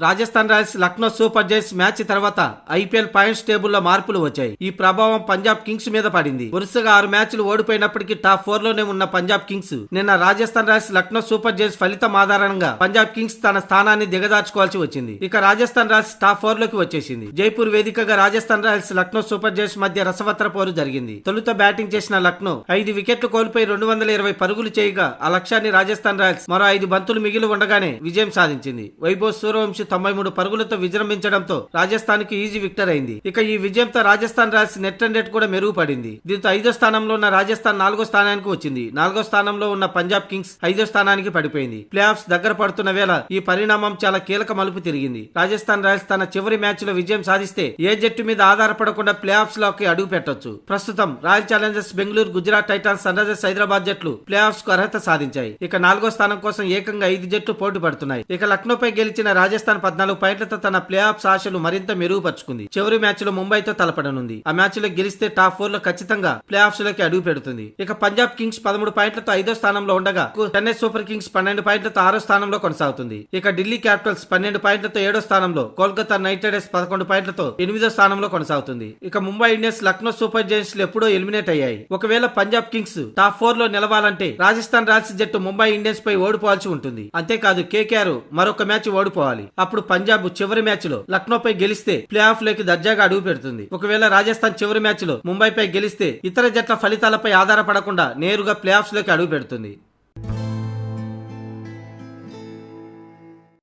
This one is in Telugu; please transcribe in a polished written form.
Rajasthan Royals Lucknow super Giants match తర్వాత ఐపీఎల్ పాయింట్స్ టేబుల్లో మార్పులు వచ్చాయి. ఈ ప్రభావం పంజాబ్ కింగ్స్ మీద పడింది. వరుసగా 6 మ్యాచ్లు ఓడిపోయినప్పటికీ టాప్ 4 లోనే ఉన్న పంజాబ్ కింగ్స్ నిన్న Rajasthan Royals Lucknow super Giants ఫలితం ఆధారంగా పంజాబ్ కింగ్స్ తన స్థానాన్ని దిగదార్చుకోవాల్సి వచ్చింది. ఇక రాజస్థాన్ రాయల్స్ టాప్ 4 లోకి వచ్చేసింది. జైపూర్ వేదికగా Rajasthan Royals Lucknow super Giants మధ్య రసవత్ర పోరు జరిగింది. తొలుత బ్యాటింగ్ చేసిన లక్నో 5 వికెట్లు కోల్పోయి 220 పరుగులు చేయగా ఆ లక్ష్యాన్ని రాజస్థాన్ రాయల్స్ మరో 5 బంతులు మిగిలి ఉండగానే విజయం సాధించింది. వైభవ్ సూర్యవంశీ 93 పరుగులతో విజృంభించడంతో రాజస్థాన్ కి ఈజీ విక్టర్ అయింది. ఇక ఈ విజయంతో Rajasthan Royals net run rate కూడా మెరుగుపడింది. దీంతో 5వ స్థానంలో ఉన్న రాజస్థాన్ 4వ స్థానానికి వచ్చింది. 4వ స్థానంలో ఉన్న పంజాబ్ కింగ్స్ 5వ స్థానానికి పడిపోయింది. ప్లే ఆఫ్స్ దగ్గర పడుతున్న వేళ ఈ పరిణామం చాలా కీలక మలుపు తిరిగింది. రాజస్థాన్ రాయల్స్ తన చివరి మ్యాచ్ లో విజయం సాధిస్తే ఏ జట్టు మీద ఆధారపడకుండా ప్లే ఆఫ్స్ లోకి అడుగు పెట్టొచ్చు. ప్రస్తుతం Royal Challengers Bengaluru, Gujarat Titans, Sunrisers Hyderabad జట్లు ప్లే ఆఫ్స్ కు అర్హత సాధించాయి. ఇక 4వ స్థానం కోసం ఏకంగా 5 జట్లు పోటీ పడుతున్నాయి. ఇక లక్నోపై గెలిచిన రాజస్థాన్ 14 పాయింట్లతో తన ప్లే ఆఫ్స్ ఆశలు మరింత మెరుగుపరుచుకుంది. చివరి మ్యాచ్ లో ముంబైతో తలపడనుంది. ఆ మ్యాచ్ లో గెలిస్తే టాప్ 4 లో ఖచ్చితంగా ప్లే ఆఫ్స్ లోకి అడుగు పెడుతుంది. ఇక పంజాబ్ కింగ్స్ 13 పాయింట్లతో 5వ స్థానంలో ఉండగా చెన్నై సూపర్ కింగ్స్ 12 పాయింట్లతో 6వ స్థానంలో కొనసాగుతుంది. ఇక ఢిల్లీ క్యాపిటల్స్ 12 పాయింట్లతో 7వ స్థానంలో, కోల్కతా నైట్ రైడర్స్ 11 పాయింట్లతో 8వ స్థానంలో కొనసాగుతుంది. ఇక Mumbai Indians, Lucknow super Giants ఎప్పుడో ఎలిమినేట్ అయ్యాయి. ఒకవేళ పంజాబ్ కింగ్స్ టాప్ 4 లో నిలవాలంటే రాజస్థాన్ రాయల్స్ జట్టు ముంబై ఇండియన్స్ పై ఓడిపోవాల్సి ఉంటుంది. అంతేకాదు కేకేఆర్ మరొక మ్యాచ్ ఓడిపోవాలి. అప్పుడు పంజాబ్ చివరి మ్యాచ్ లో లక్నోపై గెలిస్తే ప్లే ఆఫ్ లోకి దర్జాగా అడుగు పెడుతుంది. ఒకవేళ రాజస్థాన్ చివరి మ్యాచ్ లో ముంబైపై గెలిస్తే ఇతర జట్ల ఫలితాలపై ఆధారపడకుండా నేరుగా ప్లే ఆఫ్స్ లోకి అడుగు పెడుతుంది.